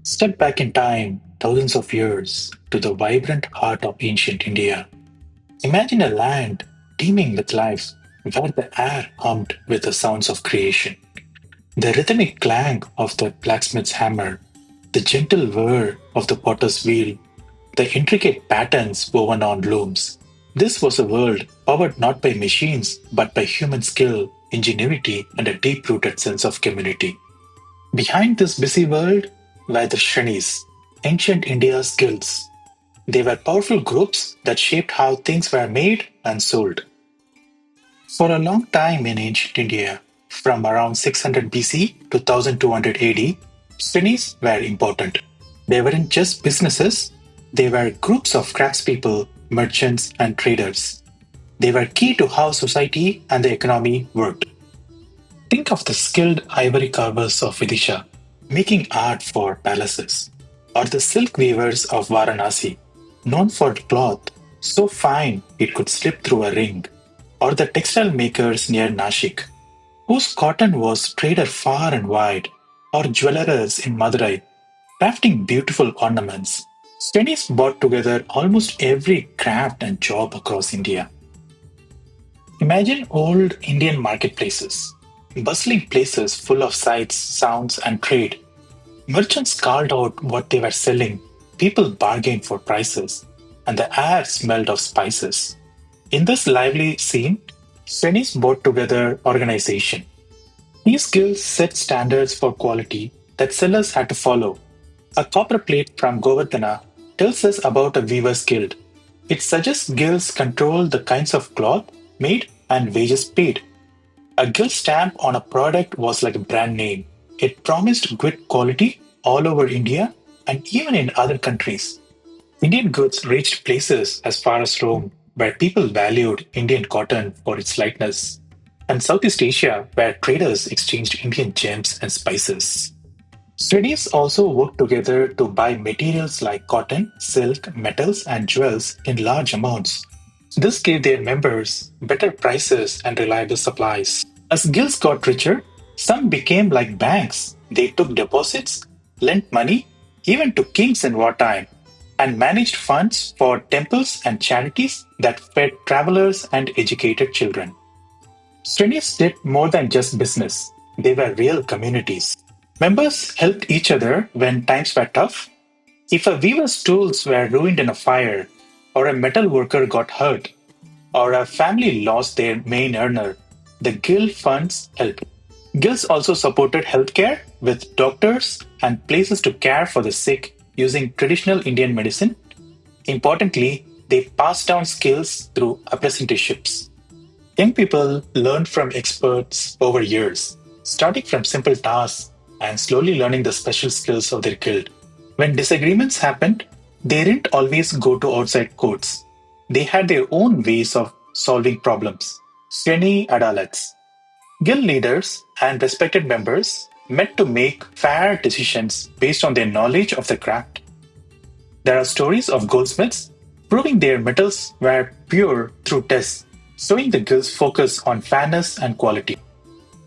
Step back in time thousands of years to the vibrant heart of ancient India. Imagine a land teeming with life where the air hummed with the sounds of creation. The rhythmic clang of the blacksmith's hammer, the gentle whir of the potter's wheel, the intricate patterns woven on looms. This was a world powered not by machines but by human skill, ingenuity, and a deep rooted sense of community. Behind this busy world were the Shrenis, ancient India's guilds. They were powerful groups that shaped how things were made and sold. For a long time in ancient India, from around 600 BC to 1200 AD, Shrenis were important. They weren't just businesses, they were groups of craftspeople, merchants, and traders. They were key to how society and the economy worked. Think of the skilled ivory carvers of Vidisha making art for palaces, or the silk weavers of Varanasi, known for cloth so fine it could slip through a ring, or the textile makers near Nashik, whose cotton was traded far and wide, or jewelers in Madurai, crafting beautiful ornaments. Studies brought together almost every craft and job across India. Imagine old Indian marketplaces, bustling places full of sights, sounds, and trade. Merchants called out what they were selling, people bargained for prices, and the air smelled of spices. In this lively scene, Shrenis brought together organization. These guilds set standards for quality that sellers had to follow. A copper plate from Govardhana tells us about a weaver's guild. It suggests guilds control the kinds of cloth made and wages paid. A guild stamp on a product was like a brand name. It promised good quality all over India and even in other countries. Indian goods reached places as far as Rome, where people valued Indian cotton for its lightness, and Southeast Asia, where traders exchanged Indian gems and spices. Studies also worked together to buy materials like cotton, silk, metals, and jewels in large amounts. This gave their members better prices and reliable supplies. As guilds got richer, some became like banks. They took deposits, lent money, even to kings in wartime, and managed funds for temples and charities that fed travelers and educated children. Shrenis did more than just business, they were real communities. Members helped each other when times were tough. If a weaver's tools were ruined in a fire, or a metal worker got hurt, or a family lost their main earner, the guild funds helped. Guilds also supported healthcare with doctors and places to care for the sick using traditional Indian medicine. Importantly, they passed down skills through apprenticeships. Young people learned from experts over years, starting from simple tasks and slowly learning the special skills of their guild. When disagreements happened, they didn't always go to outside courts. They had their own ways of solving problems. Shreni Adalats. Guild leaders and respected members met to make fair decisions based on their knowledge of the craft. There are stories of goldsmiths proving their metals were pure through tests, showing the guild's focus on fairness and quality.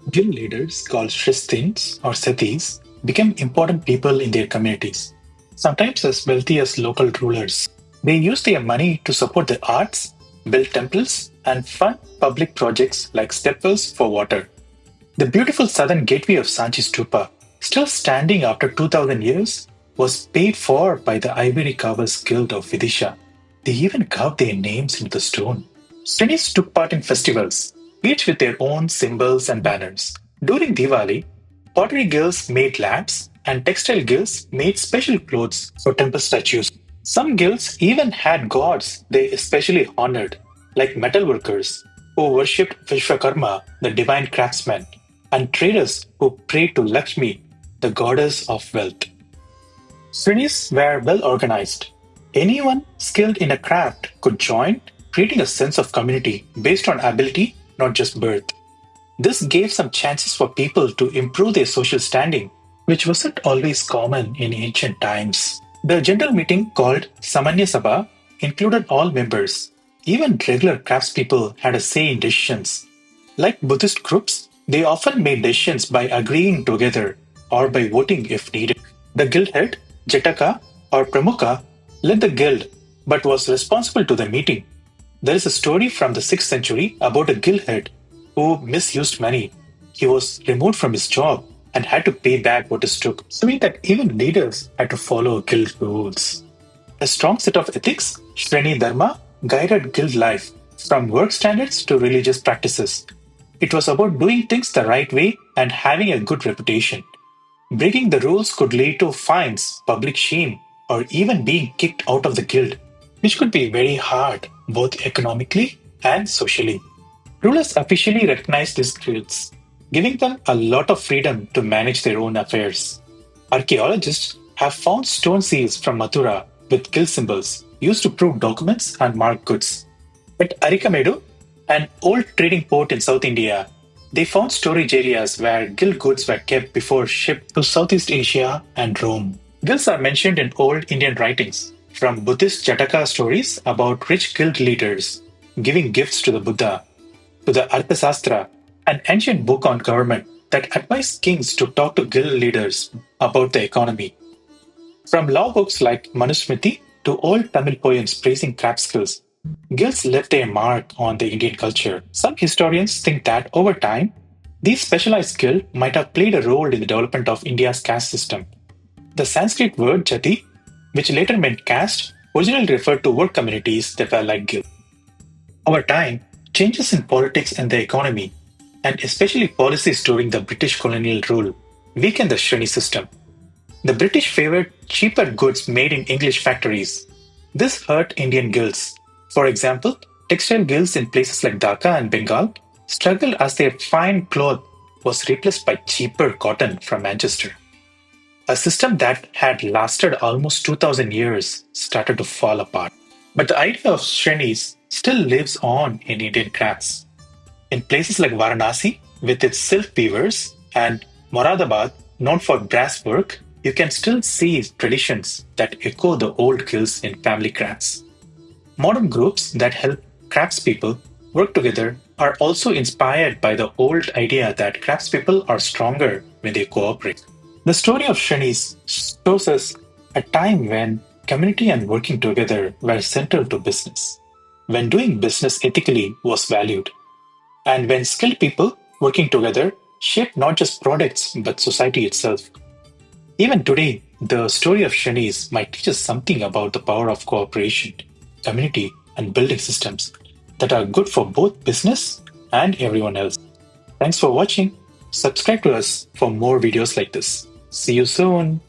Guild leaders called Shrestins or Sethis became important people in their communities, sometimes as wealthy as local rulers. They used their money to support the arts, build temples, and fund public projects like stepwells for water. The beautiful southern gateway of Sanchi Stupa, still standing after 2000 years, was paid for by the Ivory Carvers Guild of Vidisha. They even carved their names into the stone. Shrenis took part in festivals, each with their own symbols and banners. During Diwali, pottery guilds made lamps and textile guilds made special clothes for temple statues. Some guilds even had gods they especially honored, like metalworkers who worshipped Vishwakarma, the divine craftsman, and traders who prayed to Lakshmi, the goddess of wealth. Shrenis were well organized. Anyone skilled in a craft could join, creating a sense of community based on ability, not just birth. This gave some chances for people to improve their social standing, which wasn't always common in ancient times. The general meeting, called Samanya Sabha, included all members. Even regular craftspeople had a say in decisions. Like Buddhist groups, they often made decisions by agreeing together or by voting if needed. The guild head, Jetaka or Pramukha led the guild but was responsible to the meeting. There is a story from the 6th century about a guild head who misused money. He was removed from his job and had to pay back what is took, showing that even leaders had to follow guild rules. A strong set of ethics, Shreni Dharma, guided guild life from work standards to religious practices. It was about doing things the right way and having a good reputation. Breaking the rules could lead to fines, public shame, or even being kicked out of the guild, which could be very hard both economically and socially. Rulers officially recognized these guilds, giving them a lot of freedom to manage their own affairs. Archaeologists have found stone seals from Mathura with guild symbols used to prove documents and mark goods. At Arikamedu, an old trading port in South India, they found storage areas where guild goods were kept before shipped to Southeast Asia and Rome. Guilds are mentioned in old Indian writings, from Buddhist Jataka stories about rich guild leaders giving gifts to the Buddha, to the Arthasastra, an ancient book on government that advised kings to talk to guild leaders about the economy. From law books like Manusmriti to old Tamil poems praising craft skills, guilds left their mark on the Indian culture. Some historians think that over time, these specialized guilds might have played a role in the development of India's caste system. The Sanskrit word jati, which later meant caste, originally referred to work communities that were like guilds. Over time, changes in politics and the economy, and especially policies during the British colonial rule, weakened the Shreni system. The British favored cheaper goods made in English factories. This hurt Indian guilds. For example, textile guilds in places like Dhaka and Bengal struggled as their fine cloth was replaced by cheaper cotton from Manchester. A system that had lasted almost 2000 years started to fall apart. But the idea of Shrenis still lives on in Indian crafts. In places like Varanasi, with its silk weavers, and Moradabad, known for brass work, you can still see traditions that echo the old guilds in family crafts. Modern groups that help craftspeople work together are also inspired by the old idea that craftspeople are stronger when they cooperate. The story of Shrenis shows us a time when community and working together were central to business, when doing business ethically was valued, and when skilled people working together shaped not just products but society itself. Even today, the story of Shrenis might teach us something about the power of cooperation, community, and building systems that are good for both business and everyone else. Thanks for watching. Subscribe to us for more videos like this. See you soon.